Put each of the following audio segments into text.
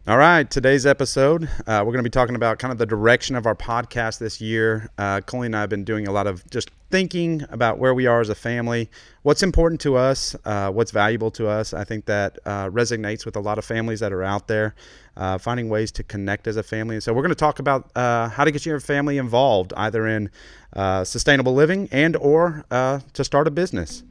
All right, today's episode, we're going to be talking about kind of the direction of our podcast this year. Colleen and I have been doing a lot of just thinking about where we are as a family, what's important to us, what's valuable to us. I think that resonates with a lot of families that are out there, finding ways to connect as a family. And so we're going to talk about how to get your family involved, either in sustainable living and or to start a business.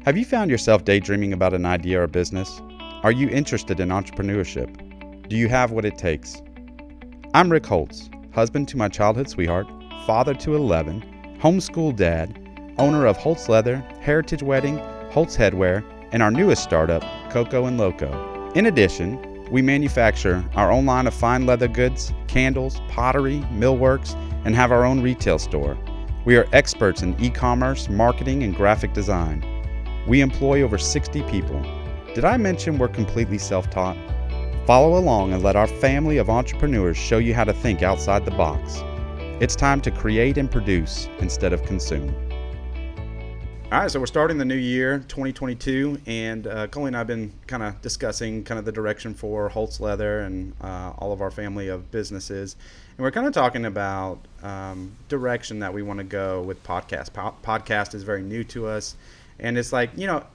Have you found yourself daydreaming about an idea or business? Are you interested in entrepreneurship? Do you have what it takes? I'm Rick Holtz, husband to my childhood sweetheart, father to 11, homeschool dad, owner of Holtz Leather, Heritage Wedding, Holtz Headwear, and our newest startup, Coco and Loco. In addition, we manufacture our own line of fine leather goods, candles, pottery, millworks, and have our own retail store. We are experts in e-commerce, marketing, and graphic design. We employ over 60 people. Did I mention we're completely self-taught? Follow along and let our family of entrepreneurs show you how to think outside the box. It's time to create and produce instead of consume. All right, so we're starting the new year, 2022, and Colleen and I have been kind of discussing kind of the direction for Holtz Leather and all of our family of businesses. And we're kind of talking about direction that we want to go with podcasts. Podcast is very new to us. And it's like,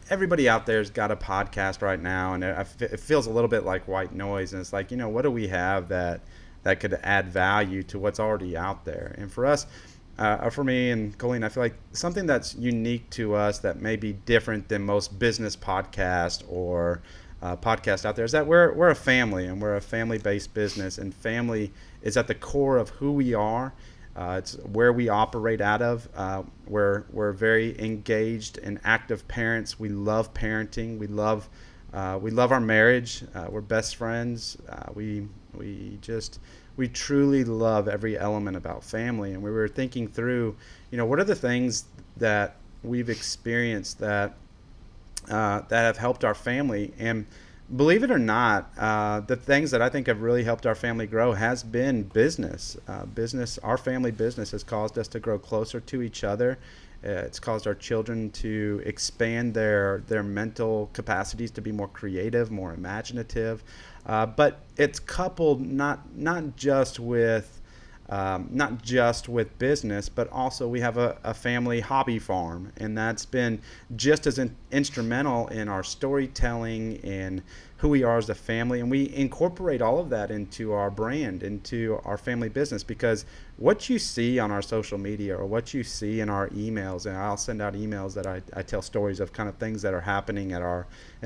everybody out there's got a podcast right now, and it feels a little bit like white noise. And it's like, what do we have that could add value to what's already out there? And for us, for me and Colleen, I feel like something that's unique to us that may be different than most business podcasts or podcasts out there is that we're a family, and we're a family-based business, and family is at the core of who we are. It's where we operate out of. We're very engaged and active parents. We love parenting. We love our marriage. We're best friends. We truly love every element about family. And we were thinking through, what are the things that we've experienced that have helped our family. And believe it or not, the things that I think have really helped our family grow has been business. Our family business has caused us to grow closer to each other. It's caused our children to expand their mental capacities to be more creative, more imaginative. But it's coupled not just with business, but also we have a family hobby farm, and that's been just as instrumental in our storytelling and who we are as a family. And we incorporate all of that into our brand, into our family business, because what you see on our social media or what you see in our emails, and I'll send out emails that I tell stories of kind of things that are happening in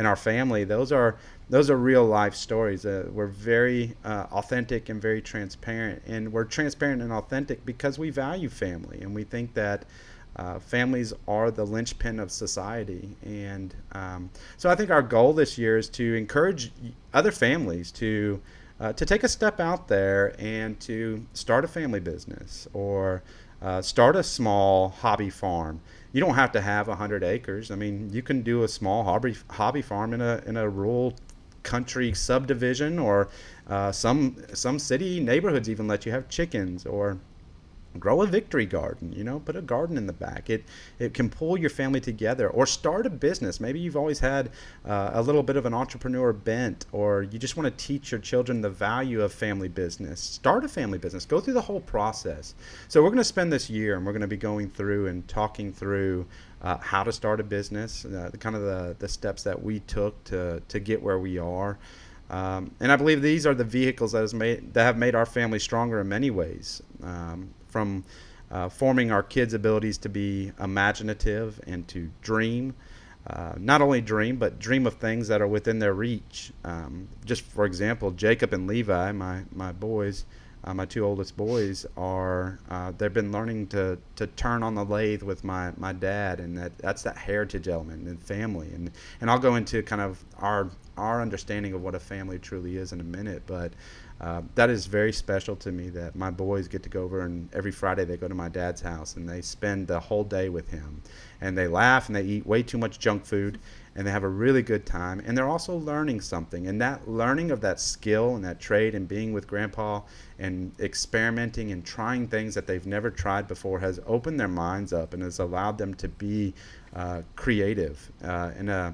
our family. Those are real life stories. We're very authentic and very transparent, and we're transparent and authentic because we value family, and we think that families are the linchpin of society. And so I think our goal this year is to encourage other families to take a step out there and to start a family business or start a small hobby farm. You don't have to have 100 acres. I mean, you can do a small hobby farm in a rural country subdivision, or some city neighborhoods even let you have chickens, or grow a victory garden, put a garden in the back. It can pull your family together, or start a business. Maybe you've always had a little bit of an entrepreneur bent, or you just want to teach your children the value of family business. Start a family business. Go through the whole process. So we're going to spend this year, and we're going to be going through and talking through how to start a business, the steps that we took to get where we are. And I believe these are the vehicles that have made our family stronger in many ways. From forming our kids' abilities to be imaginative and to dream. Not only dream, but dream of things that are within their reach. Just for example, Jacob and Levi, my boys, my two oldest boys, they've been learning to turn on the lathe with my dad, and that's that heritage element and family. And I'll go into kind of our understanding of what a family truly is in a minute, but that is very special to me that my boys get to go over, and every Friday they go to my dad's house and they spend the whole day with him, and they laugh and they eat way too much junk food, and they have a really good time, and they're also learning something. And that learning of that skill and that trade and being with grandpa and experimenting and trying things that they've never tried before has opened their minds up and has allowed them to be creative in a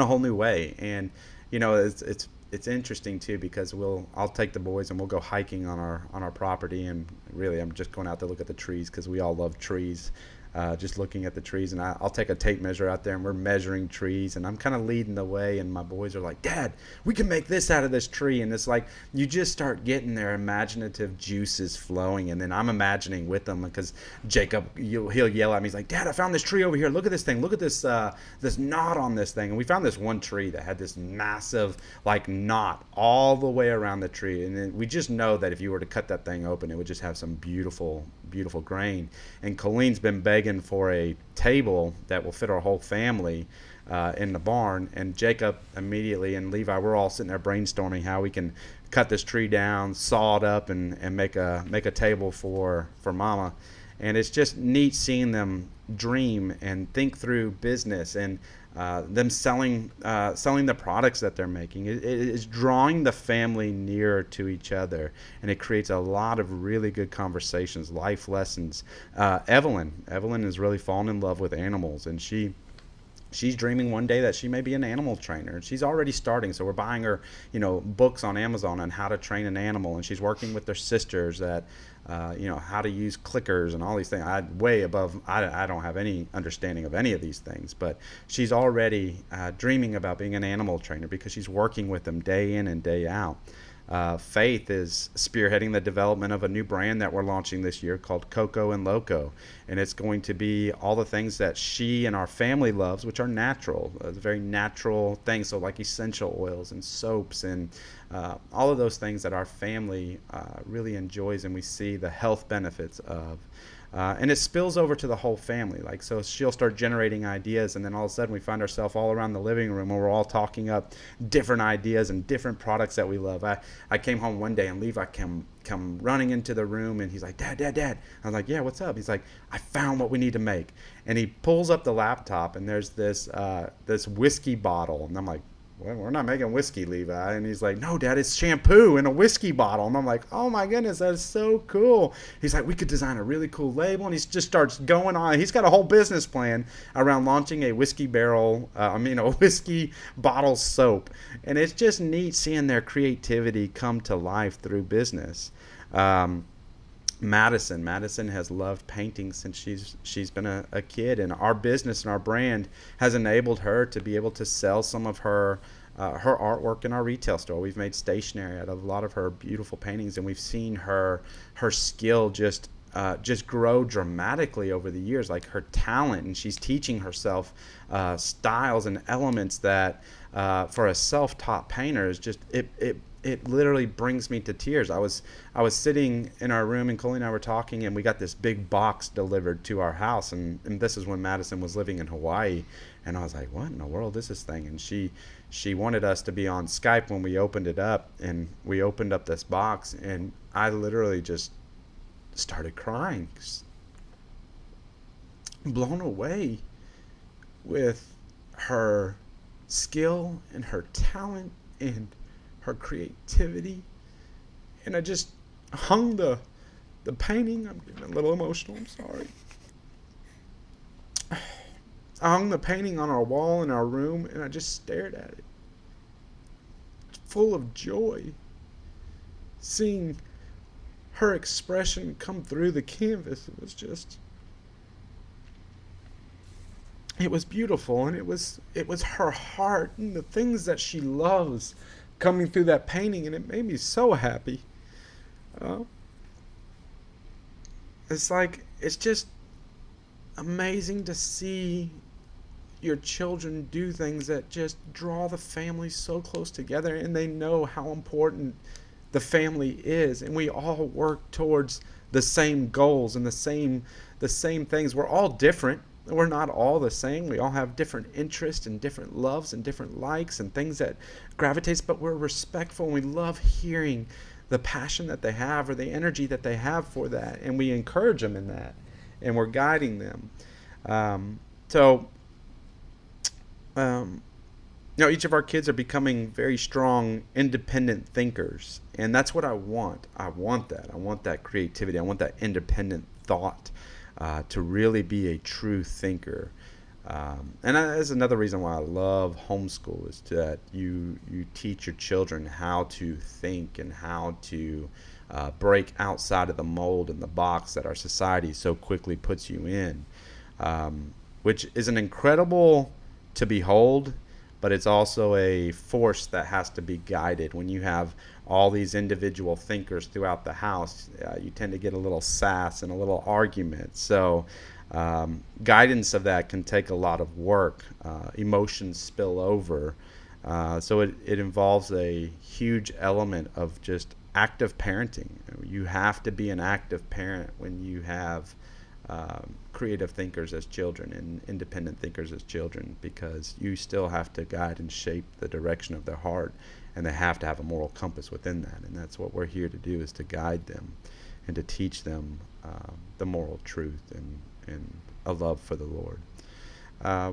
whole new way. And it's it's interesting too because I'll take the boys and we'll go hiking on our property, and really I'm just going out to look at the trees because we all love trees. Just looking at the trees, and I'll take a tape measure out there and we're measuring trees, and I'm kind of leading the way, and my boys are like, Dad, we can make this out of this tree. And it's like you just start getting their imaginative juices flowing, and then I'm imagining with them because Jacob, he'll yell at me, he's like, Dad, I found this tree over here, look at this thing, look at this this knot on this thing. And we found this one tree that had this massive like knot all the way around the tree, and then we just know that if you were to cut that thing open, it would just have some beautiful grain. And Colleen's been begging for a table that will fit our whole family in the barn. And Jacob immediately and Levi, we're all sitting there brainstorming how we can cut this tree down, saw it up, and make a table for Mama. And it's just neat seeing them dream and think through business, and them selling the products that they're making. It is drawing the family nearer to each other, and it creates a lot of really good conversations, life lessons. Evelyn has really fallen in love with animals, and she's dreaming one day that she may be an animal trainer. She's already starting, so we're buying her, books on Amazon on how to train an animal, and she's working with their sisters that, how to use clickers and all these things. I don't have any understanding of any of these things, but she's already dreaming about being an animal trainer because she's working with them day in and day out. Faith is spearheading the development of a new brand that we're launching this year called Coco and Loco, and it's going to be all the things that she and our family loves, which are natural, very natural things, so like essential oils and soaps and all of those things that our family really enjoys, and we see the health benefits of. And it spills over to the whole family. Like, so she'll start generating ideas, and then all of a sudden we find ourselves all around the living room where we're all talking up different ideas and different products that we love. I came home one day and Levi come running into the room, and he's like, Dad. I was like, yeah, what's up? He's like, I found what we need to make. And he pulls up the laptop, and there's this whiskey bottle, and I'm like, well, we're not making whiskey, Levi. And he's like, no, Dad, it's shampoo in a whiskey bottle. And I'm like, oh my goodness, that is so cool. He's like, we could design a really cool label. And he just starts going on. He's got a whole business plan around launching a whiskey bottle soap. And it's just neat seeing their creativity come to life through business. Madison has loved painting since she's been a kid, and our business and our brand has enabled her to be able to sell some of her artwork in our retail store. We've made stationery out of a lot of her beautiful paintings, and we've seen her skill just grow dramatically over the years, like her talent, and she's teaching herself styles and elements that for a self-taught painter is just it literally brings me to tears. I was sitting in our room, and Colleen and I were talking, and we got this big box delivered to our house, and this is when Madison was living in Hawaii, and I was like, what in the world is this thing? And she wanted us to be on Skype when we opened it up, and we opened up this box, and I literally just started crying, blown away with her skill and her talent and her creativity. And I just hung the painting. I'm getting a little emotional, I'm sorry. I hung the painting on our wall in our room, and I just stared at it, full of joy, seeing her expression come through the canvas. It was beautiful, and it was her heart and the things that she loves coming through that painting, and it made me so happy. It's just amazing to see your children do things that just draw the family so close together, and they know how important the family is, and we all work towards the same goals and the same things. We're all different. We're not all the same. We all have different interests and different loves and different likes and things that gravitates, but we're respectful, and we love hearing the passion that they have or the energy that they have for that, and we encourage them in that, and we're guiding them. Each of our kids are becoming very strong, independent thinkers, and that's what I want. I want that creativity. I want that independent thought. To really be a true thinker. And that is another reason why I love homeschool, is that you teach your children how to think and how to break outside of the mold and the box that our society so quickly puts you in, which is an incredible to behold, but it's also a force that has to be guided. When you have all these individual thinkers throughout the house, you tend to get a little sass and a little argument. So guidance of that can take a lot of work. Emotions spill over. So it involves a huge element of just active parenting. You have to be an active parent when you have creative thinkers as children and independent thinkers as children, because you still have to guide and shape the direction of their heart, and they have to have a moral compass within that. And that's what we're here to do, is to guide them and to teach them the moral truth and a love for the Lord.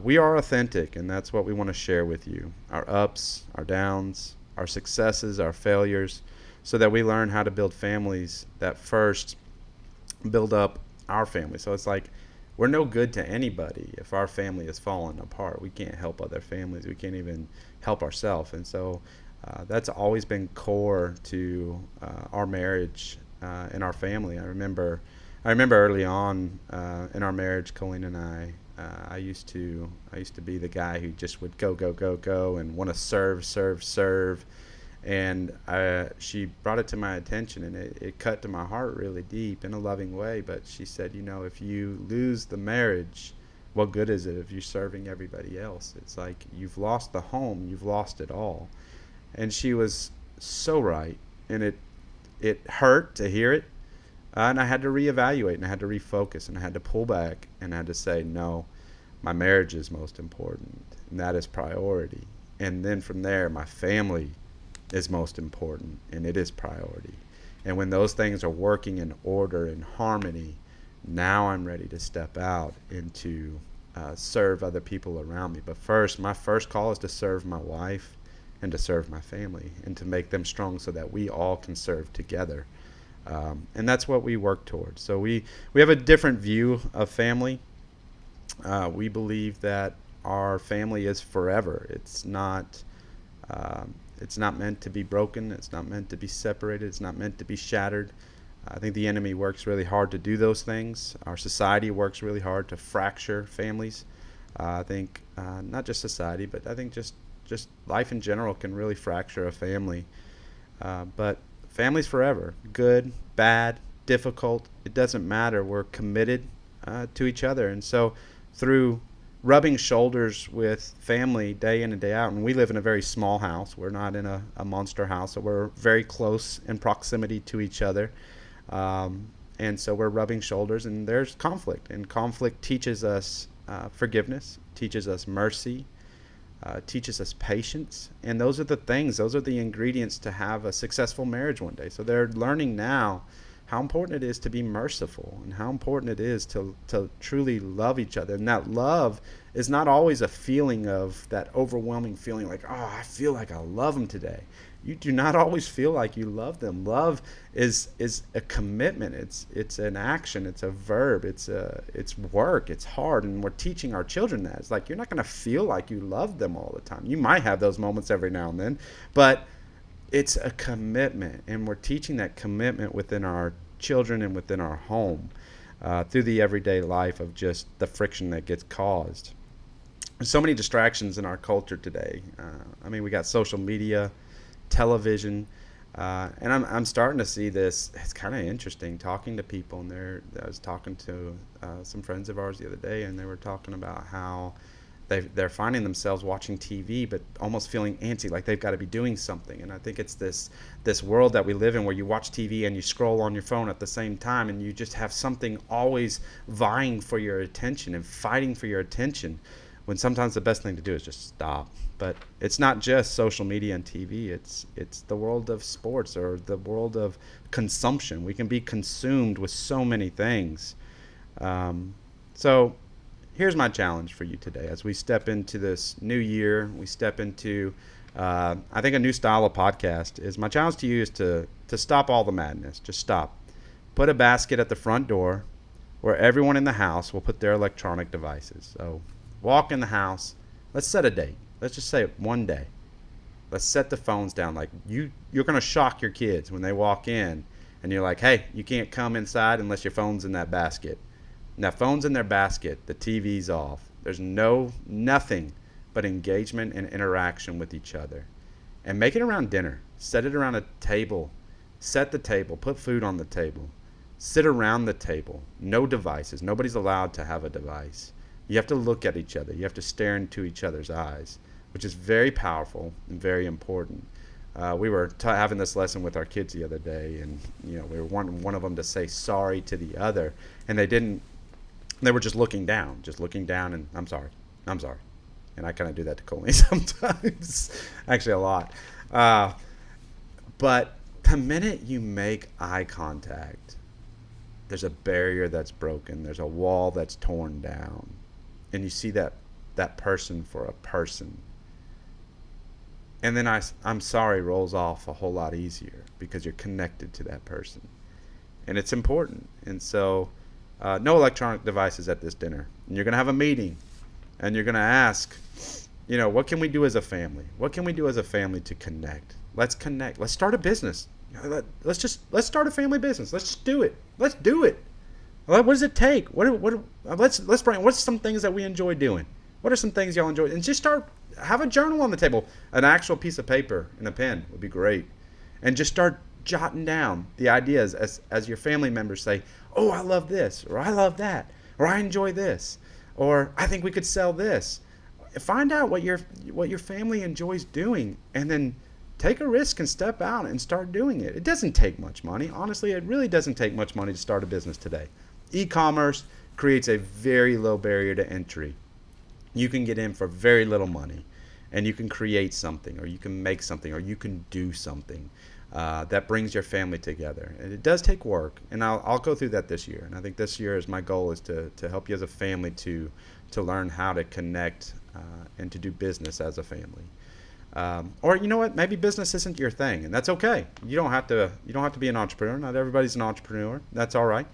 We are authentic, and that's what we want to share with you. Our ups, our downs, our successes, our failures, so that we learn how to build families that first build up our family. So it's like, we're no good to anybody if our family is falling apart. We can't help other families. We can't even help ourselves. And so that's always been core to our marriage and our family. I remember early on in our marriage, Colleen and I used to be the guy who just would go and want to serve. And she brought it to my attention, and it cut to my heart really deep in a loving way. But she said, if you lose the marriage, what good is it if you're serving everybody else? It's like, you've lost the home, you've lost it all. And she was so right, and it hurt to hear it. And I had to reevaluate, and I had to refocus, and I had to pull back, and I had to say, no, my marriage is most important, and that is priority. And then from there, my family is most important, and it is priority. And when those things are working in order and harmony, now I'm ready to step out and to serve other people around me. But first, my first call is to serve my wife and to serve my family and to make them strong so that we all can serve together. And that's what we work towards. So we have a different view of family. We believe that our family is forever. It's not meant to be broken. It's not meant to be separated. It's not meant to be shattered. I think the enemy works really hard to do those things. Our society works really hard to fracture families. I think not just society, but I think just life in general can really fracture a family. But family's forever. Good, bad, difficult, it doesn't matter. We're committed to each other. And so through rubbing shoulders with family day in and day out, and we live in a very small house. We're not in a monster house, so we're very close in proximity to each other. And so we're rubbing shoulders, and there's conflict. And conflict teaches us forgiveness, teaches us mercy, teaches us patience. And those are the ingredients to have a successful marriage one day. So they're learning now how important it is to be merciful, and how important it is to truly love each other. And that love is not always a feeling of that overwhelming feeling like, oh, I feel like I love them today. You do not always feel like you love them. Love is a commitment. It's an action. It's a verb. It's work. It's hard. And we're teaching our children that. It's like, you're not going to feel like you love them all the time. You might have those moments every now and then, but it's a commitment, and we're teaching that commitment within our children and within our home through the everyday life of just the friction that gets caused. There's so many distractions in our culture today. We got social media, television, and I'm starting to see this. It's kind of interesting talking to people, and I was talking to some friends of ours the other day, and they were talking about how they're finding themselves watching TV, but almost feeling antsy, like they've got to be doing something. And I think it's this world that we live in, where you watch TV and you scroll on your phone at the same time, and you just have something always vying for your attention and fighting for your attention, when sometimes the best thing to do is just stop. But it's not just social media and TV. It's the world of sports, or the world of consumption. We can be consumed with so many things. So here's my challenge for you today. As we step into this new year, we step into, I think, a new style of podcast. My challenge to you is to stop all the madness. Just stop. Put a basket at the front door where everyone in the house will put their electronic devices. So walk in the house. Let's set a date. Let's just say one day. Let's set the phones down. Like you're gonna shock your kids when they walk in, and you're like, hey, you can't come inside unless your phone's in that basket. Now, phone's in their basket. The TV's off. There's nothing but engagement and interaction with each other. And make it around dinner. Set it around a table. Set the table. Put food on the table. Sit around the table. No devices. Nobody's allowed to have a device. You have to look at each other. You have to stare into each other's eyes, which is very powerful and very important. We were having this lesson with our kids the other day, and we were wanting one of them to say sorry to the other, and they didn't. They were just looking down, and I'm sorry. And I kind of do that to Colleen sometimes, actually a lot. But the minute you make eye contact, there's a barrier that's broken. There's a wall that's torn down. And you see that person for a person. And then I'm sorry rolls off a whole lot easier because you're connected to that person. And it's important. And so no electronic devices at this dinner. And you're going to have a meeting. And you're going to ask, what can we do as a family? What can we do as a family to connect? Let's connect. Let's start a business. Let's start a family business. Let's just do it. Let's do it. What does it take? Let's bring. What's some things that we enjoy doing? What are some things y'all enjoy? And just have a journal on the table. An actual piece of paper and a pen would be great. And just start jotting down the ideas as your family members say, oh, I love this, or I love that, or I enjoy this, or I think we could sell this. Find out what your family enjoys doing, and then take a risk and step out and start doing it. It doesn't take much money. Honestly, it really doesn't take much money to start a business today. E-commerce creates a very low barrier to entry. You can get in for very little money, and you can create something, or you can make something, or you can do something that brings your family together. And it does take work, and I'll go through that this year. And I think this year is my goal is to help you as a family to learn how to connect and to do business as a family. Or you know what? Maybe business isn't your thing, and that's okay. You don't have to be an entrepreneur. Not everybody's an entrepreneur. That's all right.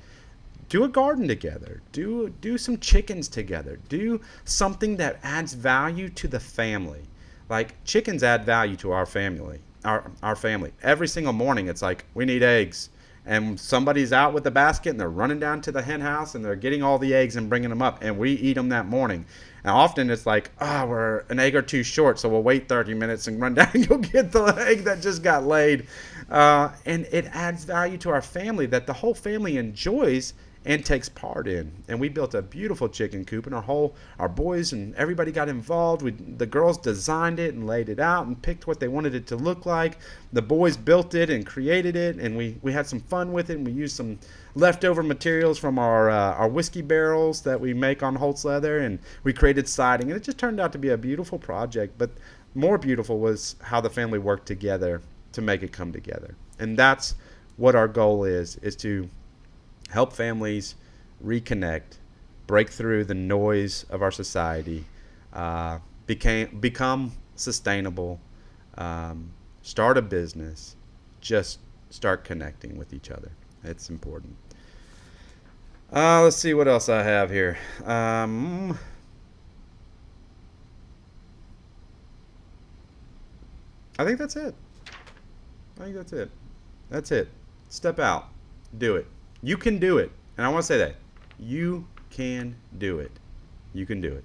Do a garden together. Do some chickens together. Do something that adds value to the family. Like chickens add value to our family. Our family. Every single morning, it's like we need eggs, and somebody's out with the basket, and they're running down to the hen house, and they're getting all the eggs and bringing them up, and we eat them that morning. And often it's like, we're an egg or two short, so we'll wait 30 minutes and run down and go get the egg that just got laid. And it adds value to our family that the whole family enjoys and takes part in. And we built a beautiful chicken coop, and our boys and everybody got involved. The girls designed it and laid it out and picked what they wanted it to look like. The boys built it and created it, and we had some fun with it, and we used some leftover materials from our whiskey barrels that we make on Holtz leather, and we created siding, and it just turned out to be a beautiful project. But more beautiful was how the family worked together to make it come together. And that's what our goal is to help families reconnect, break through the noise of our society, become sustainable, start a business, just start connecting with each other. It's important. Let's see what else I have here. I think that's it. That's it. Step out. Do it. You can do it. And I want to say that. You can do it. You can do it.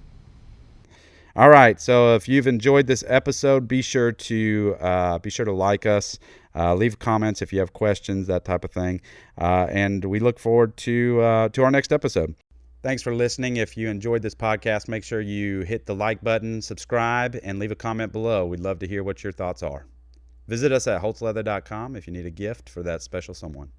All right. So if you've enjoyed this episode, be sure to like us. Leave comments if you have questions, that type of thing. And we look forward to our next episode. Thanks for listening. If you enjoyed this podcast, make sure you hit the like button, subscribe, and leave a comment below. We'd love to hear what your thoughts are. Visit us at holtzleather.com if you need a gift for that special someone.